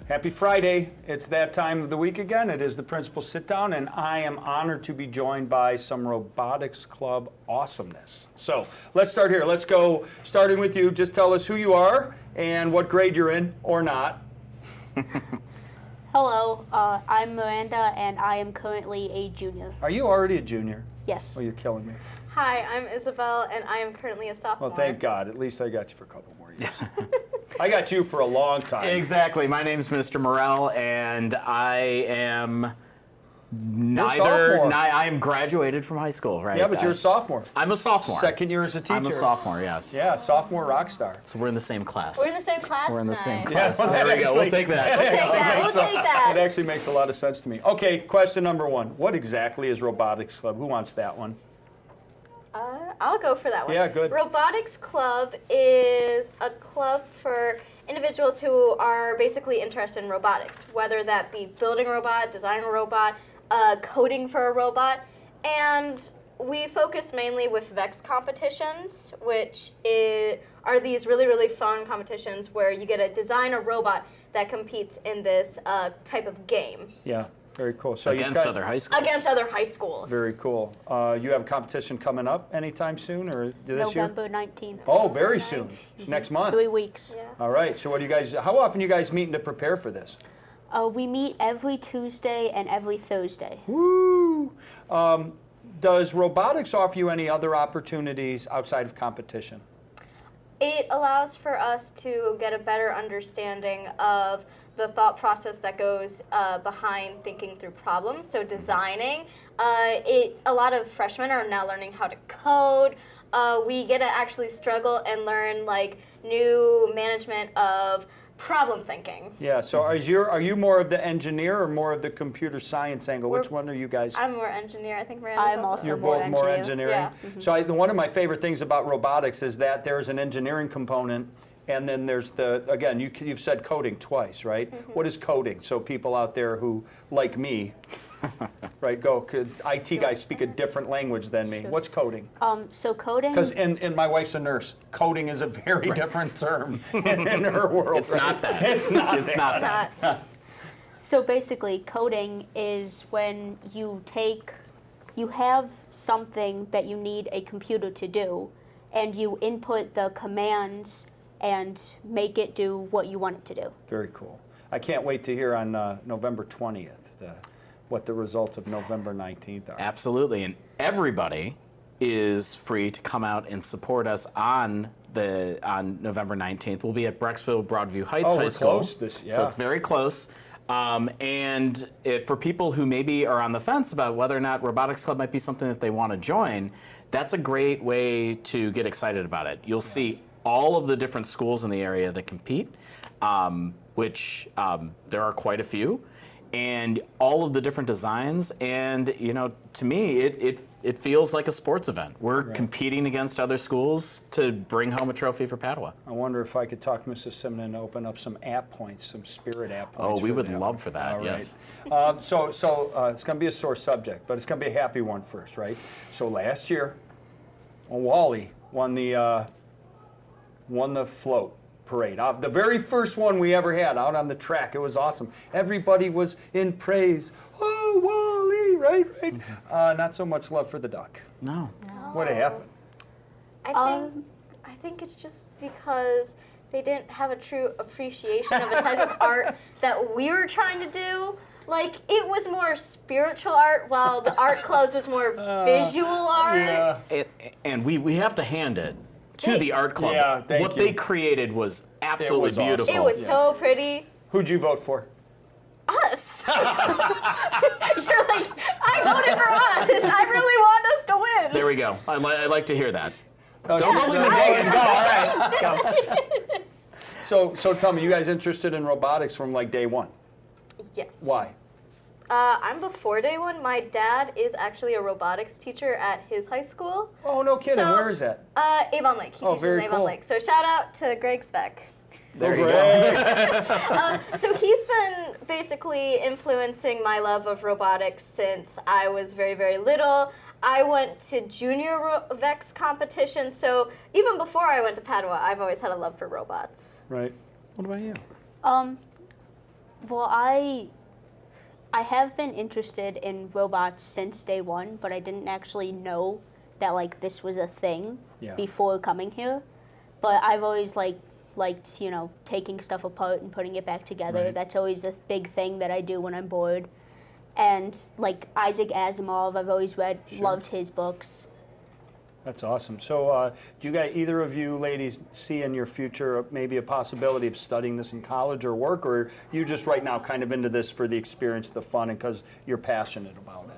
Happy Friday. It's that time of the week again. It is the Principal Sit Down, and I am honored to be joined by some Robotics Club awesomeness. So let's start here. Let's go, starting with you. Just tell us who you are and what grade you're in, or not. Hello, I'm Miranda, and I am currently a junior. Are you already a junior? Yes. Oh, you're killing me. Hi, I'm Isabel, and I am currently a sophomore. Well, thank God. At least I got you for a couple more years. I got you for a long time. Exactly. My name's Mr. Morel, and I am sophomore. I am graduated from high school, right? Yeah, but you're a sophomore. I'm a sophomore. Second year as a teacher. I'm a sophomore, yes. Yeah, sophomore rock star. So we're in the same class. We're in the same class We're in the same tonight. class. There we go. We'll take that. We'll take that. We'll take that. It actually makes a lot of sense to me. Okay, question number one. What exactly is Robotics Club? Who wants that one? I'll go for that one. Yeah, good. Robotics Club is a club for individuals who are basically interested in robotics, whether that be building a robot, designing a robot, coding for a robot. And we focus mainly with VEX competitions, which are these really, really fun competitions where you get to design a robot that competes in this type of game. Yeah, very cool. So Against other high schools. Against other high schools. Very cool. You have a competition coming up anytime soon, or this year? November 19th. Oh, very soon. Next month. 3 weeks. Yeah. All right. So what do you guys? How often you guys meeting to prepare for this? We meet every Tuesday and every Thursday. Woo! Does robotics offer you any other opportunities outside of competition? It allows for us to get a better understanding of the thought process that goes behind thinking through problems. So designing, a lot of freshmen are now learning how to code. We get to actually struggle and learn like new management of problem thinking. Yeah. So are you more of the engineer or more of the computer science angle? Which one are you guys? I'm more engineer. I think Miranda's I'm also You're more both more engineer. engineering. Yeah. So one of my favorite things about robotics is that there's an engineering component, and then there's again, you've said coding twice, right? What is coding? So people out there who, like me, right, IT guys speak a different language than me. What's coding? So coding. Because and my wife's a nurse. Coding is a very different term in her world. It's not that. It's not. It's not that. So basically, coding is when you have something that you need a computer to do, and you input the commands and make it do what you want it to do. Very cool. I can't wait to hear on November 20th what the results of November 19th are. Absolutely. And everybody is free to come out and support us on November 19th. We'll be at Brecksville Broadview Heights High we're School. close. So it's very close. And for people who maybe are on the fence about whether or not Robotics Club might be something that they want to join, that's a great way to get excited about it. You'll see all of the different schools in the area that compete, which there are quite a few, and all of the different designs. And to me, it feels like a sports event. We're competing against other schools to bring home a trophy for Padua. I wonder if I could talk Mrs. Simon to open up some app points, some spirit app points. Oh, we for would that love one. for that. All Yes. right. So it's going to be a sore subject, but it's going to be a happy one first, right? So last year, Wally won the float parade. The very first one we ever had out on the track. It was awesome. Everybody was in praise. Oh, Wally, right. Not so much love for the duck. No. What happened? I think it's just because they didn't have a true appreciation of a type of art that we were trying to do. Like, it was more spiritual art, while the art clubs was more visual art. Yeah. And we have to hand it to the art club. Yeah, thank what you. they created was absolutely awesome. beautiful. It was so pretty. Who'd you vote for? Us. You're like, I voted for us. I really want us to win. There we go. I'd like to hear that. Oh, Don't she's believe me. voting. Go, all right. Go. So tell me, you guys interested in robotics from like day one? Yes. Why? I'm before day one. My dad is actually a robotics teacher at his high school. Oh, no kidding. So, Where is that? Avon Lake. He teaches very in Avon cool. Lake. So shout out to Greg Speck. There you go. So he's been basically influencing my love of robotics since I was very, very little. I went to junior VEX competition, so even before I went to Padua, I've always had a love for robots. Right. What about you? Well, I have been interested in robots since day one, but I didn't actually know that like this was a thing Yeah. before coming here. But I've always liked, you know, taking stuff apart and putting it back together. Right. That's always a big thing that I do when I'm bored. And like Isaac Asimov, I've always read, loved his books. That's awesome. So do you guys, either of you ladies, see in your future maybe a possibility of studying this in college or work, or are you just right now kind of into this for the experience, the fun, and because you're passionate about it?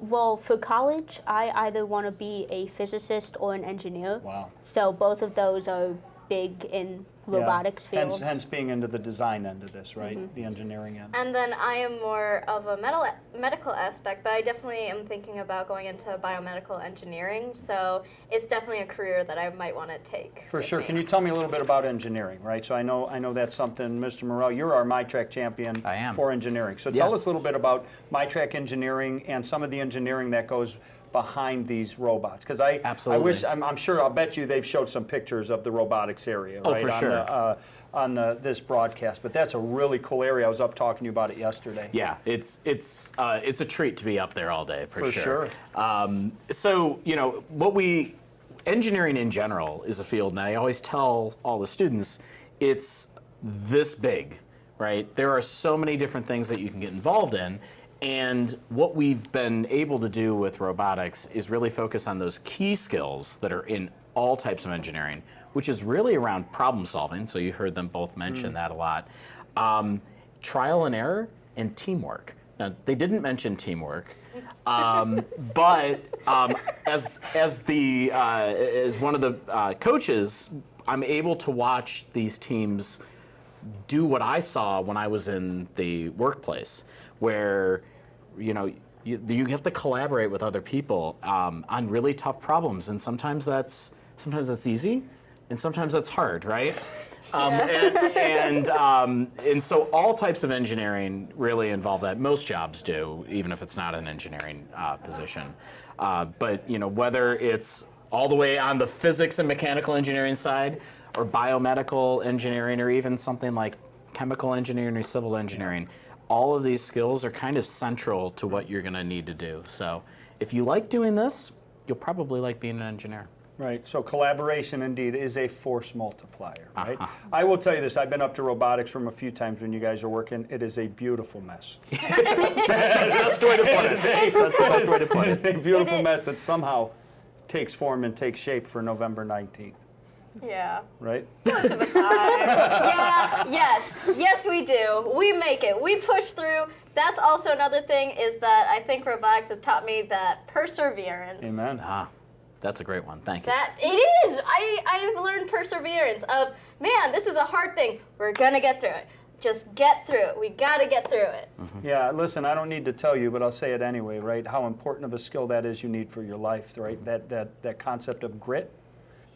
Well, for college, I either want to be a physicist or an engineer. Wow. So both of those are big in robotics fields. Hence being into the design end of this, right? The engineering end. And then I am more of a medical aspect, but I definitely am thinking about going into biomedical engineering. So it's definitely a career that I might want to take. For with sure. me. Can you tell me a little bit about engineering, right? So I know that's something, Mr. Morel, you're our MyTrack champion I am. for engineering. So Yeah. tell us a little bit about MyTrack engineering and some of the engineering that goes behind these robots. Because Absolutely. I'm sure, I'll bet you they've showed some pictures of the robotics area, Oh, right? for sure. On this broadcast. But that's a really cool area. I was up talking to you about it yesterday. Yeah, it's a treat to be up there all day for sure. So you know engineering in general is a field, and I always tell all the students it's this big, right? There are so many different things that you can get involved in. And what we've been able to do with robotics is really focus on those key skills that are in all types of engineering, which is really around problem solving. So you heard them both mention that a lot. Trial and error and teamwork. Now, they didn't mention teamwork, but as one of the coaches, I'm able to watch these teams do what I saw when I was in the workplace, where you have to collaborate with other people on really tough problems, and sometimes that's easy, and sometimes that's hard, right? And so all types of engineering really involve that. Most jobs do, even if it's not an engineering position. But whether it's all the way on the physics and mechanical engineering side, or biomedical engineering, or even something like chemical engineering or civil engineering, all of these skills are kind of central to what you're going to need to do. So if you like doing this, you'll probably like being an engineer. Right, so collaboration indeed is a force multiplier, right? I will tell you this, I've been up to robotics room a few times when you guys are working. It is a beautiful mess. Best way to put it. That's the best way to put it. A beautiful mess that somehow takes form and takes shape for November 19th, Yeah. right? Most of the time. Yeah, yes we do. We make it. We push through. That's also another thing, is that I think robotics has taught me that perseverance. Amen. That's a great one. Thank you. That it is. I've learned perseverance of, man, this is a hard thing. We're gonna get through it. Just get through it. We gotta get through it. Yeah, listen, I don't need to tell you, but I'll say it anyway, right? How important of a skill that is you need for your life, right? That concept of grit,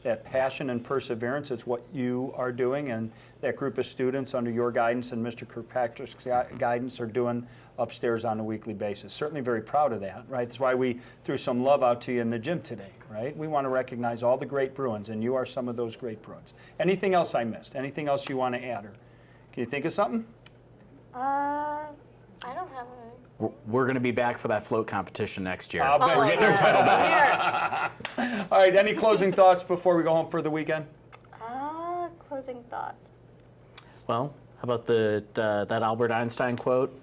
that passion and perseverance, it's what you are doing, and that group of students under your guidance and Mr. Kirkpatrick's guidance are doing upstairs on a weekly basis. Certainly very proud of that, right? That's why we threw some love out to you in the gym today, right? We want to recognize all the great Bruins, and you are some of those great Bruins. Anything else I missed? Anything else you want to add? Or can you think of something? I don't have any. We're going to be back for that float competition next year. I'll bet we're getting our title back. All right, any closing thoughts before we go home for the weekend? Closing thoughts. Well, how about that Albert Einstein quote?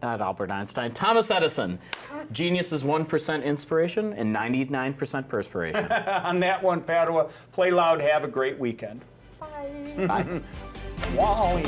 Not Albert Einstein, Thomas Edison. Genius is 1% inspiration and 99% perspiration. On that one, Padua, play loud, have a great weekend. Bye. Bye. Wally.